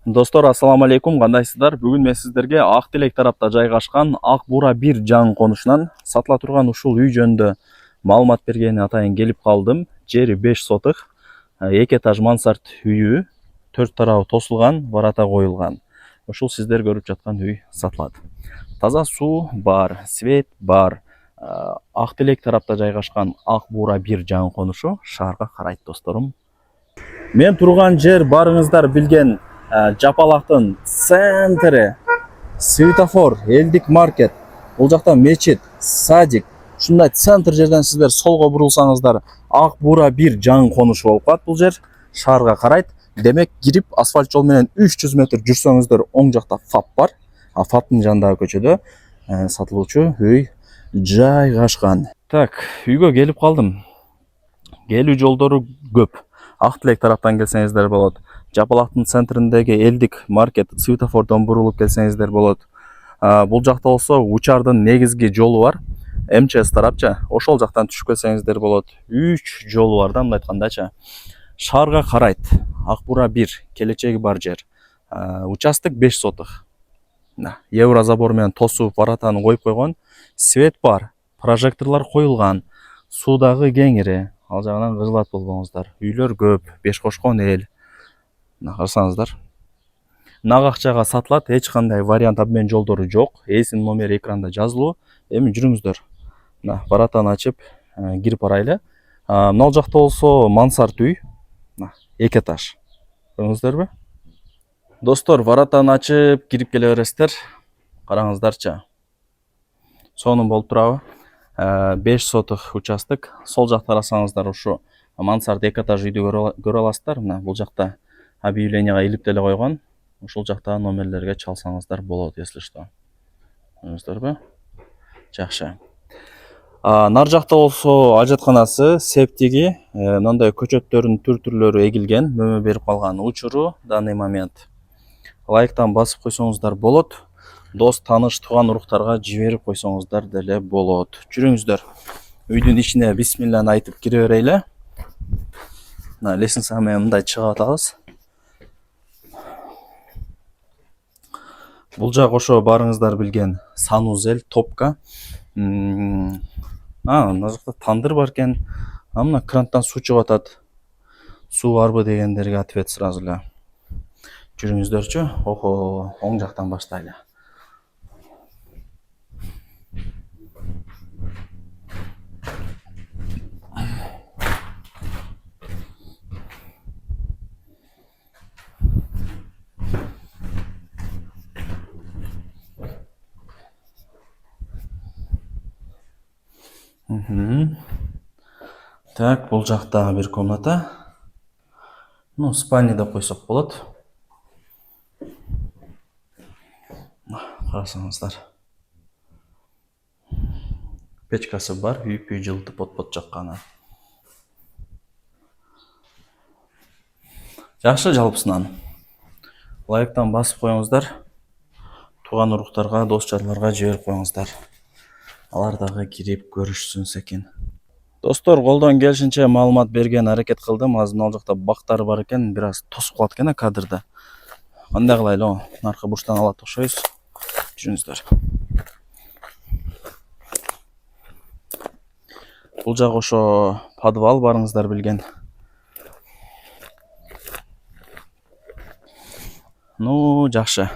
Достор, ассаламу алейкум, кандайсыздар? Бүгүн мен сиздерге Ак Тилек тарапта жайгашкан Ак Бура 1 жаңы конушунан сатыла турган ушул үй жөнүндө маалымат бергени атайын келип калдым. Жери 5 сотых, 2 этаж мансард үйү, 4 тарабы тосулган, барата коюлган. Ушул сиздер көрүп жаткан үй сатылат. Таза суу бар, свет бар. Ак Тилек тарапта жайгашкан Ак Бура 1 жаңы конушу шаарга карайт, досторум. Мен турган жер барыңыздар билген Жапалактын центри, светофор, элдик маркет, бул жакта мечит, садик. Ушундай центр жерден сиздер солго бурулсаңыздар, Ак Бура 1 жаңы конушу болуп калат. Бул жер шаарга карайт. Демек, кирип асфальт жол менен 300 метр жүрсөңүздөр оң жакта ФАП бар. ФАПтын жанындагы көчөдө сатылуучу үй жайгашкан. Так, үйгө келип калдым. Келүү жолдору көп. Ак Тилек тараптан келсеңиздер болот. Жапалактын центриндеги элдик маркет светофордон бурулуп келсеңиздер болот. Бул жакта болсо Учардын негизги жолу бар. МЧС тарапча, ошол жактан түшүп келсеңиздер болот. 3 жолу бар да, мындай айткандачы. Шаарга карайт. Ак Бура 1 келечеги бар жер. Участок 5 сотых. Еврозабор менен тосуп баратаны коюп койгон. Свет бар, прожекторлор коюлган. Суудагы кеңири. Ал жагынан кыжылат болбоңуздар. Үйлөр көп, 5 кошкон эл. Карасаңыздар. Нак акчага сатылат, эч кандай вариант обмен жолдору жок. Эсин номери экранда жазылуу. Эми жүрүңүздөр. Баратаны ачып, кирип барайлы. Мына жакта болсо мансард үй. 2 этаж. Көрүңүздөрбү? Достор, баратаны ачып, кирип келе бересиздер. Караңыздарчы. Сонун болуп турабы? 5 сотых участок. Сол жакта карасаңыздар, ушу мансард 2 этаж үйдү көрө аласыздар. Мына бул жакта объявленияга илип деле койгон. Ушул жакта номерлерге чалсаңыздар болот, если что. Көрүңүздөрбү? Жакшы. Нар жакта болсо ажатканасы, септиги, мындай көчөттөрдүн түр-түрлөрү эгилген, мөмө берип калган учуру данный момент. Лайктан басып койсоңуздар болот. Дос, таныш, тууган уруктарга жиберип койсоңуздар деле болот. Жүрүңүздөр. Үйдүн ичине бисмилланы айтып кире берели. Мына лестница менен мындай чыгып атабыз. Бул жак ошо барыңыздар билген санузел, топка. Мына жакта тандыр бар экен. Мына кранттан суу чыгып атат. Суу барбы дегендерге ответ сразу эле. Жүрүңүздөрчү. Охо, оң жактан баштайлы. Так, бул жакта бир комната. Ну, спальня деп койсок болот. Карасаңыздар. Печкасы бар, үйпүй жылытып от жакканы. Жакшы жалпысынан. Лайктан басып коюңуздар. Тууган уруктарга, дос жарларга жиберип коюңуздар. Алар дагы кирип көрүшсүн экен. Достор, колдон келишинче маалымат берген аракет кылдым. Азыр ал жакта бактар бар экен, бир аз тосуп калат экен кадрда. Кандай кылайлы? Наркы буштан алат окшойбуз. Жүрүңүздөр. Бул жак ошо подвал барыңыздар билген. Ну, жакшы.